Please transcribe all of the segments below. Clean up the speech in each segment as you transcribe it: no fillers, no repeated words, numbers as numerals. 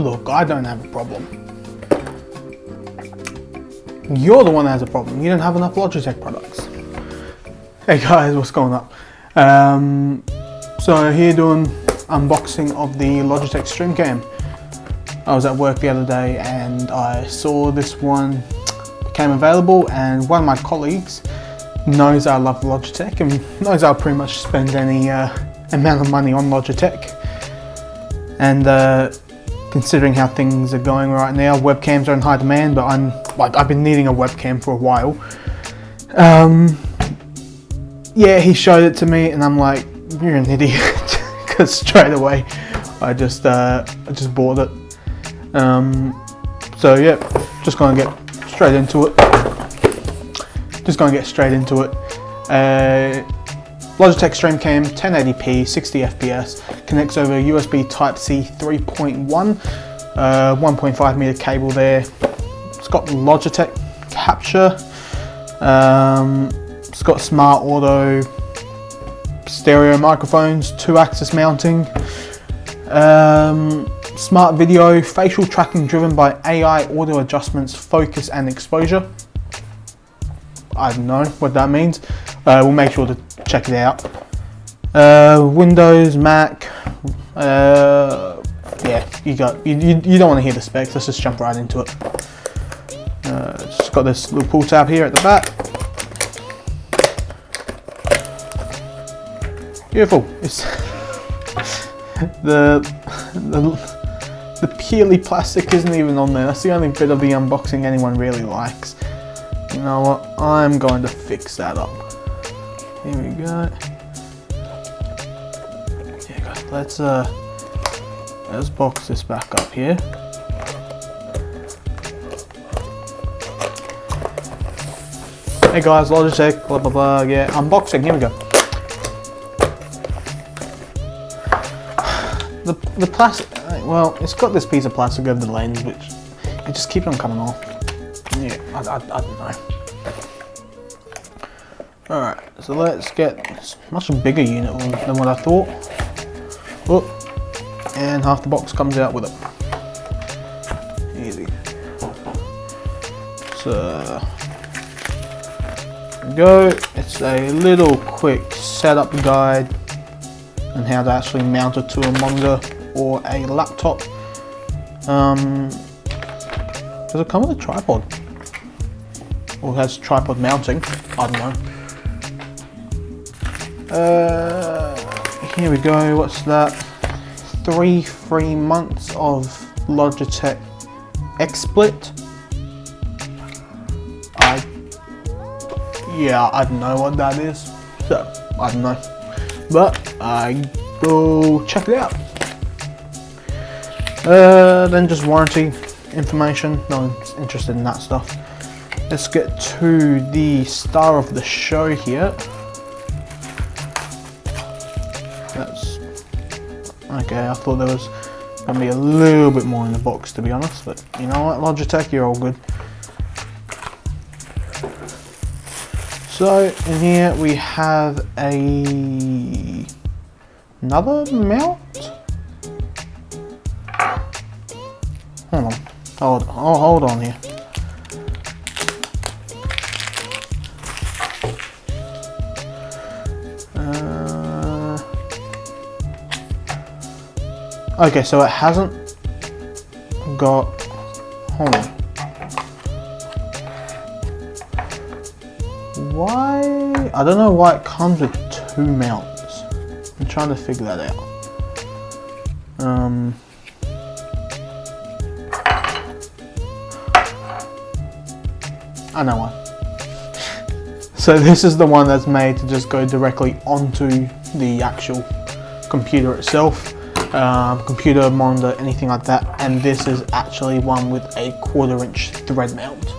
look, I don't have a problem. You're the one that has a problem. You don't have enough Logitech products. Hey guys, what's going up? So here doing unboxing of the Logitech StreamCam. I was at work the other day and I saw this one became available, and one of my colleagues knows I love Logitech and knows I'll pretty much spend any amount of money on Logitech. And considering how things are going right now, webcams are in high demand, but I've been needing a webcam for a while. Yeah, he showed it to me and I'm like, you're an idiot, because straight away I just bought it. So yeah, just gonna get straight into it. Logitech StreamCam 1080p 60 FPS, connects over USB Type-C 3.1, 1.5 meter cable there. It's got Logitech capture. It's got smart auto stereo microphones, 2-axis mounting, smart video, facial tracking driven by AI auto adjustments, focus and exposure. I don't know what that means. We'll make sure to check it out. Windows, Mac. Yeah, you don't want to hear the specs. Let's just jump right into it. It's got this little pull tab here at the back. Beautiful. It's the peely plastic isn't even on there. That's the only bit of the unboxing anyone really likes. You know what? I'm going to fix that up. Here we go. Here we go. Let's box this back up here. Hey guys, Logitech, blah blah blah. Yeah, unboxing. Here we go. The plastic. Well, it's got this piece of plastic over the lens, which it just keeps on coming off. Yeah, I don't know. Alright, so let's get a much bigger unit than what I thought. Oh, and half the box comes out with it. Easy. So, there we go. It's a little quick setup guide on how to actually mount it to a monitor or a laptop. Does it come with a tripod? Or it has tripod mounting? I don't know. Here we go, what's that? 3 free months of Logitech XSplit. Yeah, I don't know what that is, so I don't know. But I go check it out. Then just warranty information, no one's interested in that stuff. Let's get to the star of the show here. That's okay. I thought there was gonna be a little bit more in the box, to be honest, but you know what, Logitech, you're all good. So in here we have another mount. Hold on here. Okay, so it hasn't got, hold on. Why? I don't know why it comes with 2 mounts. I'm trying to figure that out. I know why. So this is the one that's made to just go directly onto the actual computer itself. Computer, monitor, anything like that, and this is actually one with a 1/4 inch thread mount.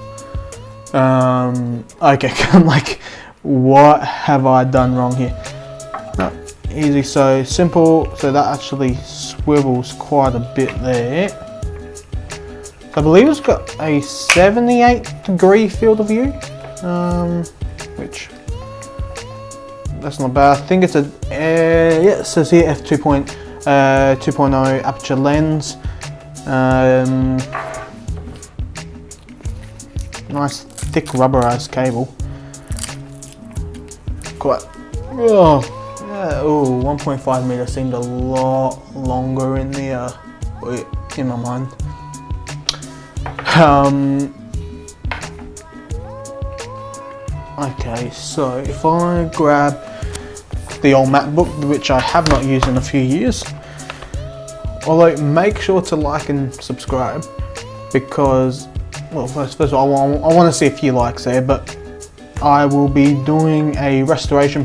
Okay, I'm like, what have I done wrong here? No, easy, so simple, so that actually swivels quite a bit there. So I believe it's got a 78-degree field of view, which, that's not bad. I think it's a, yeah, it says here f2.0 aperture lens. Nice thick rubberized cable. Quite. Oh, yeah, 1.5 meter seemed a lot longer in the in my mind. Okay, so if I grab the old MacBook, which I have not used in a few years, although make sure to like and subscribe, because, well, first of all, I want to see a few likes there, but I will be doing a restoration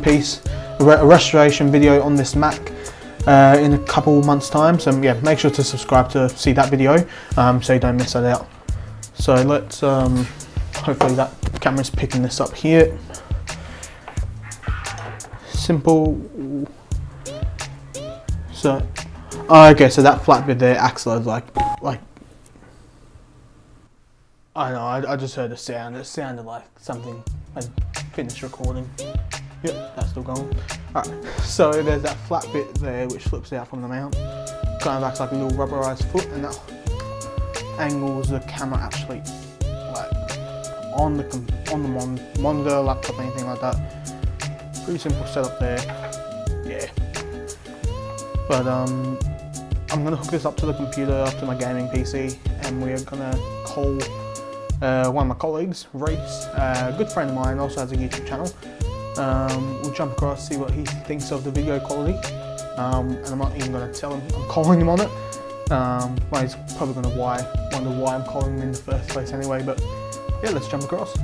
video on this Mac in a couple months time. So yeah, make sure to subscribe to see that video, so you don't miss that out. So let's, hopefully that camera's picking this up here. Simple. So, okay, so that flat bit there acts as like, I know, I just heard a sound. It sounded like something had finished recording. Yep, that's still going. Alright, so there's that flat bit there which flips out from the mount. Kind of acts like a little rubberized foot, and that angles the camera actually like on the monitor, laptop, anything like that. Pretty simple setup there. Yeah. But I'm gonna hook this up to the computer, up to my gaming PC, and we're gonna call one of my colleagues, Reese, a good friend of mine, also has a YouTube channel. We'll jump across, see what he thinks of the video quality, and I'm not even going to tell him I'm calling him on it. Well, he's probably going to wonder why I'm calling him in the first place anyway, but yeah, let's jump across.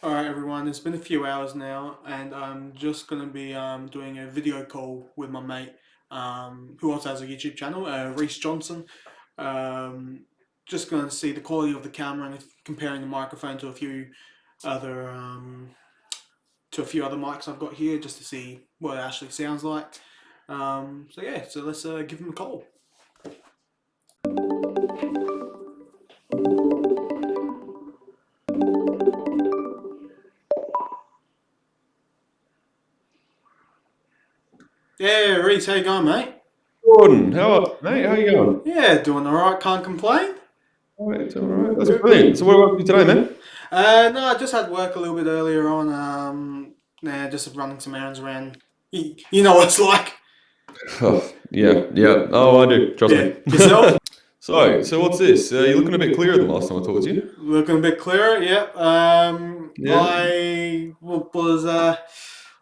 Alright everyone, it's been a few hours now, and I'm just going to be doing a video call with my mate, who also has a YouTube channel, Reese Johnson. Just going to see the quality of the camera and comparing the microphone to a few other mics I've got here, just to see what it actually sounds like. So yeah, so let's give him a call. Yeah, Reese, how you going, mate? Gordon, mate? How you going? Yeah, doing alright, can't complain. It's alright, that's brilliant. So what are you up to today, man? No, I just had work a little bit earlier on. Just running some errands around. You know what it's like. Oh, yeah. Oh, I do. Trust me. Yourself? So what's this? You're looking a bit clearer than last time I talked to you. Looking a bit clearer, yep.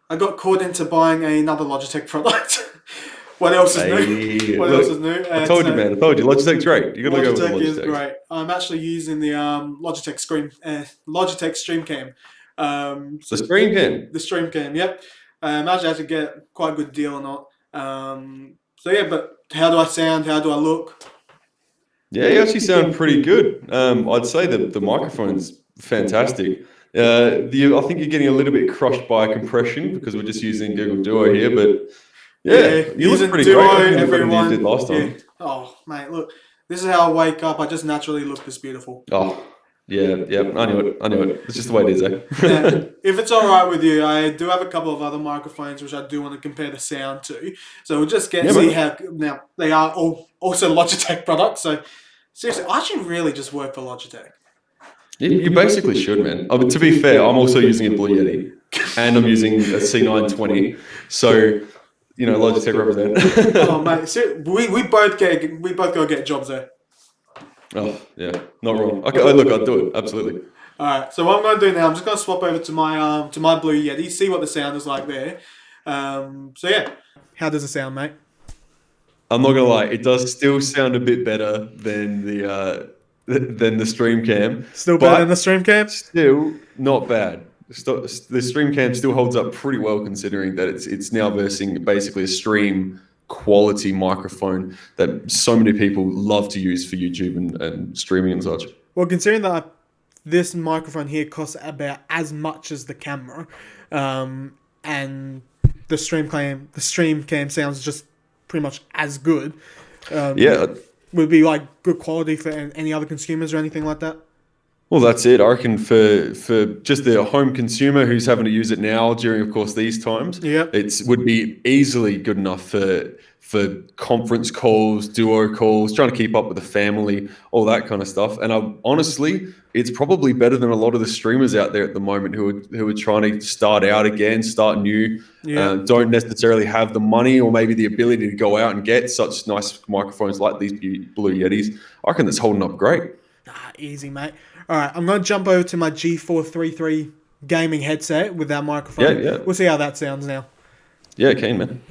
I got caught into buying another Logitech product. What else is new? What else is new? I told you, man. I told you. Logitech's great. You gotta go with Logitech. Logitech is great. I'm actually using the Logitech StreamCam. The StreamCam. The StreamCam. Yep. Actually, I had to get quite a good deal on it. So yeah, but how do I sound? How do I look? Yeah, you actually sound pretty good. I'd say that the microphone's fantastic. I think you're getting a little bit crushed by compression because we're just using Google Duo here, but yeah, you look pretty Duo, great. everyone. You did last time. Yeah. Oh, mate, look, this is how I wake up. I just naturally look this beautiful. Oh, yeah, I knew it. It's just the way it is, eh? Yeah. If it's all right with you, I do have a couple of other microphones which I do want to compare the sound to. So we'll just see how. Now they are all also Logitech products. So seriously, I should really just work for Logitech. You basically should, man. I mean, to be fair, I'm also using a Blue Yeti, and I'm using a C920. So, you know, Logitech represent. Oh mate, we both gotta get jobs there. Oh yeah, not wrong. Okay, look, I'd do it absolutely. All right. So what I'm gonna do now, I'm just gonna swap over to my Blue Yeti, see what the sound is like there. So yeah, how does it sound, mate? I'm not gonna lie, it does still sound a bit better than the StreamCam. Still better than the StreamCam? Still not bad. The StreamCam still holds up pretty well, considering that it's now versing basically a stream quality microphone that so many people love to use for YouTube and streaming and such. Well, considering that this microphone here costs about as much as the camera, and the StreamCam sounds just pretty much as good. Yeah. Would it be like good quality for any other consumers or anything like that? Well, that's it. I reckon for just the home consumer who's having to use it now during, of course, these times, Yep. it's would be easily good enough for conference calls, duo calls, trying to keep up with the family, all that kind of stuff. And honestly, it's probably better than a lot of the streamers out there at the moment who are trying to start out again, start new, Yep. don't necessarily have the money or maybe the ability to go out and get such nice microphones like these Blue Yetis. I reckon that's holding up great. Easy, mate. All right, I'm going to jump over to my G433 gaming headset with that Yeah, microphone. yeah, We'll see how that sounds now. yeah, keen man.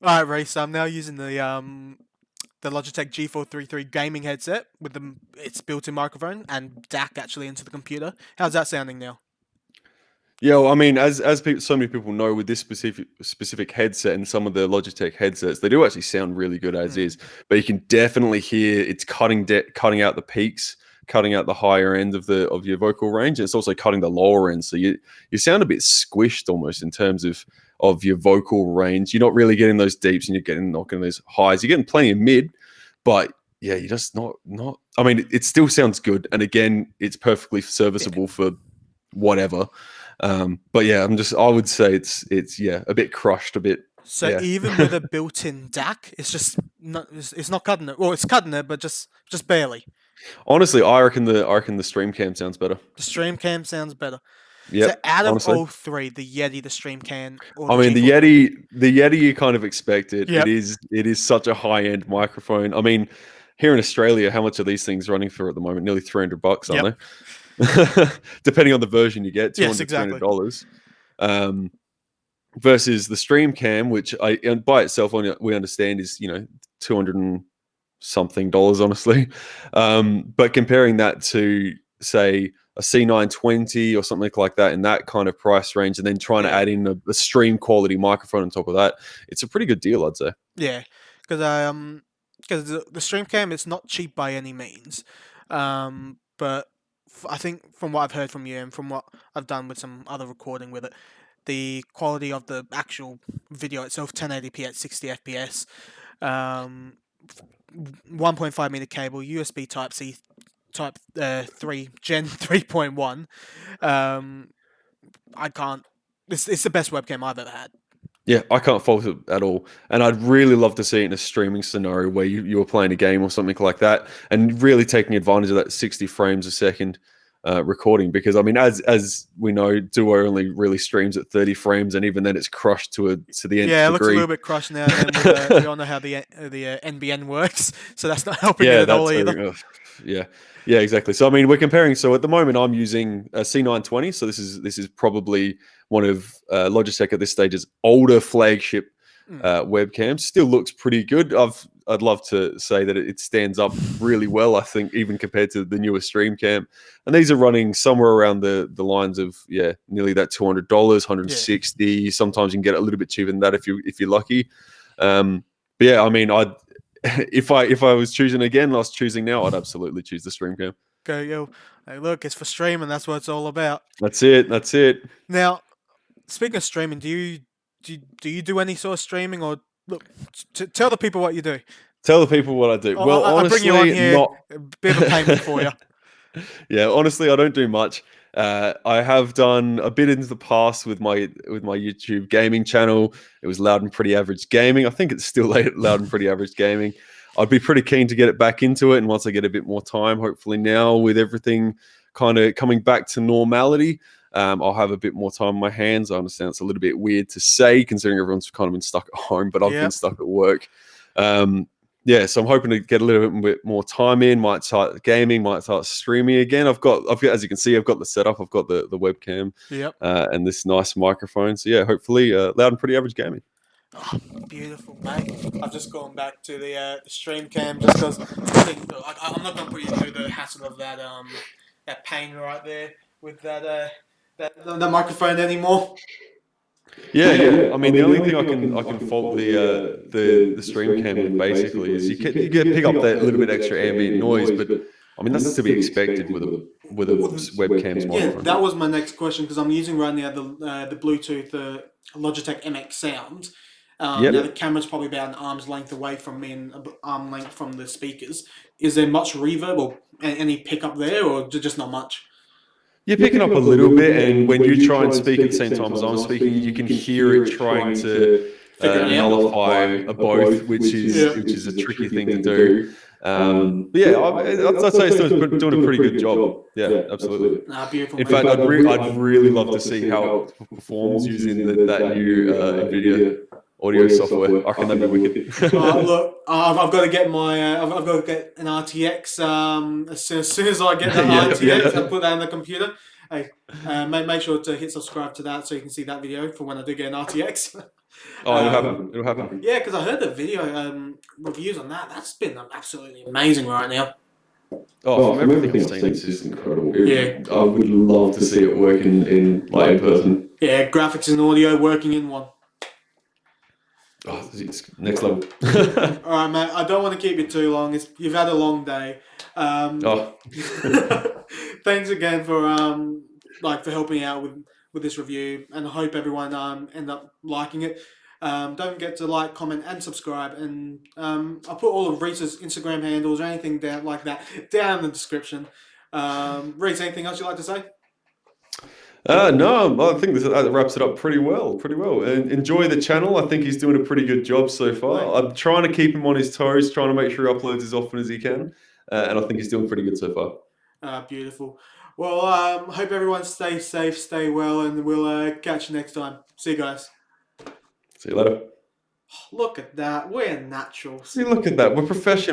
All right, Ray. So I'm now using the Logitech G433 gaming headset with its built-in microphone and DAC actually into the computer. How's that sounding now? Yeah, well, I mean, so many people know with this specific headset and some of the Logitech headsets, they do actually sound really good as is. But you can definitely hear it's cutting out the peaks, cutting out the higher end of your vocal range. And it's also cutting the lower end, so you sound a bit squished almost in terms of your vocal range. You're not really getting those deeps, and you're not getting those highs. You're getting plenty of mid, but yeah, you're just not. I mean, it still sounds good, and again, it's perfectly serviceable for whatever. But yeah, I would say it's yeah, a bit crushed, a bit So yeah. even with a built-in DAC, it's not cutting it. Well, it's cutting it, but just barely. Honestly, I reckon the stream cam sounds better. The StreamCam sounds better. So Yep, out of honestly. all three, the Yeti, the StreamCam, or I the mean G433. The Yeti you kind of expect it. Yep. It is such a high end microphone. I mean, here in Australia, how much are these things running for at the moment? Nearly $300, Yep. aren't they? Depending on the version you get, Yes, 200 exactly. $300. Um, versus the stream cam, which and by itself we understand is 200 and something dollars, honestly. But comparing that to say a C920 or something like that in that kind of price range, and then trying to Yeah. add in a stream quality microphone on top of that, it's a pretty good deal, I'd say. Yeah, because the StreamCam is not cheap by any means, but I think from what I've heard from you and from what I've done with some other recording with it, the quality of the actual video itself, 1080p at 60 FPS, um, 1.5 meter cable, USB Type C, Type 3 Gen 3.1. Um, I can't. It's the best webcam I've ever had. Yeah, I can't fault it at all. And I'd really love to see it in a streaming scenario where you were playing a game or something like that and really taking advantage of that 60 frames a second recording. Because, I mean, as we know, Duo only really streams at 30 frames, and even then it's crushed to the nth Yeah, it looks a degree. little bit crushed now and then. We all know how the NBN works, so that's not helping it Yeah, at that all either. too. Ugh, yeah, yeah, exactly. So I mean, we're comparing. So at the moment, I'm using a C920. So this is probably one of Logitech at this stage's older flagship Mm, webcams. Still looks pretty good. I'd love to say that it stands up really well. I think even compared to the newer StreamCam, and these are running somewhere around the lines of nearly that $200, yeah, 160. Sometimes you can get it a little bit cheaper than that if you're lucky. But yeah, I mean, I'd if I was choosing again, and I was choosing now, I'd absolutely choose the StreamCam. go. Hey, look, it's for streaming. That's what it's all about. That's it. That's it. Now, speaking of streaming, do you do any sort of streaming or look? Tell the people what you do. Tell the people what I do. Well, I bring you on honestly, here, not. a bit of a payment for you. Yeah, honestly, I don't do much. I have done a bit in the past with my YouTube gaming channel. It was Loud and Pretty Average Gaming. I think it's still Loud and Pretty Average Gaming. I'd be pretty keen to get it back into it, and once I get a bit more time, hopefully now with everything kind of coming back to normality, I'll have a bit more time on my hands. I understand it's a little bit weird to say considering everyone's kind of been stuck at home, but I've been Yep, stuck at work. Um, yeah, so I'm hoping to get a little bit more time in. Might start gaming, might start streaming again. I've got, as you can see, I've got the setup, I've got the webcam, yep. and this nice microphone. So yeah, hopefully, Loud and Pretty Average Gaming. Oh, beautiful, mate. I've just gone back to the stream cam just because I'm not going to put you through the hassle of that pain right there with the microphone anymore. Yeah, yeah. I mean, the only thing I can fault the stream cam with basically is you get pick up that little bit extra ambient noise, but I mean that's to be expected with a webcam's Yeah, microphone. that was my next question because I'm using right now the Bluetooth Logitech MX Sound. Now the Yep. camera's probably about an arm's length away from me and an arm length from the speakers. Is there much reverb or any pickup there, or just not much? You're picking up a little bit, and when you try and speak at the same time as I'm speaking, you can hear it trying to Figure it out. nullify both, which is a tricky thing to do. But yeah, I'd say it's doing a pretty good job. Yeah, absolutely. Beautiful. In mate. fact, I'd really love to see how it performs using that new NVIDIA audio software. I reckon that'd be wicked. Look, I've got to get my I've got to get an RTX. As soon as I get that RTX, I'll put that in the computer. Hey, make sure to hit subscribe to that so you can see that video for when I do get an RTX. Oh, it'll happen. It'll happen. Yeah, because I heard the video reviews on that. That's been absolutely amazing right now. Oh, from everything I've seen, it's just incredible. Yeah. I would love to see it working in person. Yeah, graphics and audio working in one. Oh, it's next level. All right, mate. I don't want to keep you too long. You've had a long day. Thanks again for for helping out with this review, and I hope everyone end up liking it. Don't forget to like, comment, and subscribe. And I'll put all of Reese's Instagram handles or anything down like that down in the description. Reese, anything else you'd like to say? No, I think that wraps it up pretty well. And enjoy the channel. I think he's doing a pretty good job so far. I'm trying to keep him on his toes, trying to make sure he uploads as often as he can. And I think he's doing pretty good so far. Beautiful. Well, hope everyone stays safe, stay well, and we'll catch you next time. See you guys. See you later. Look at that. We're natural. See, look at that. We're professionals.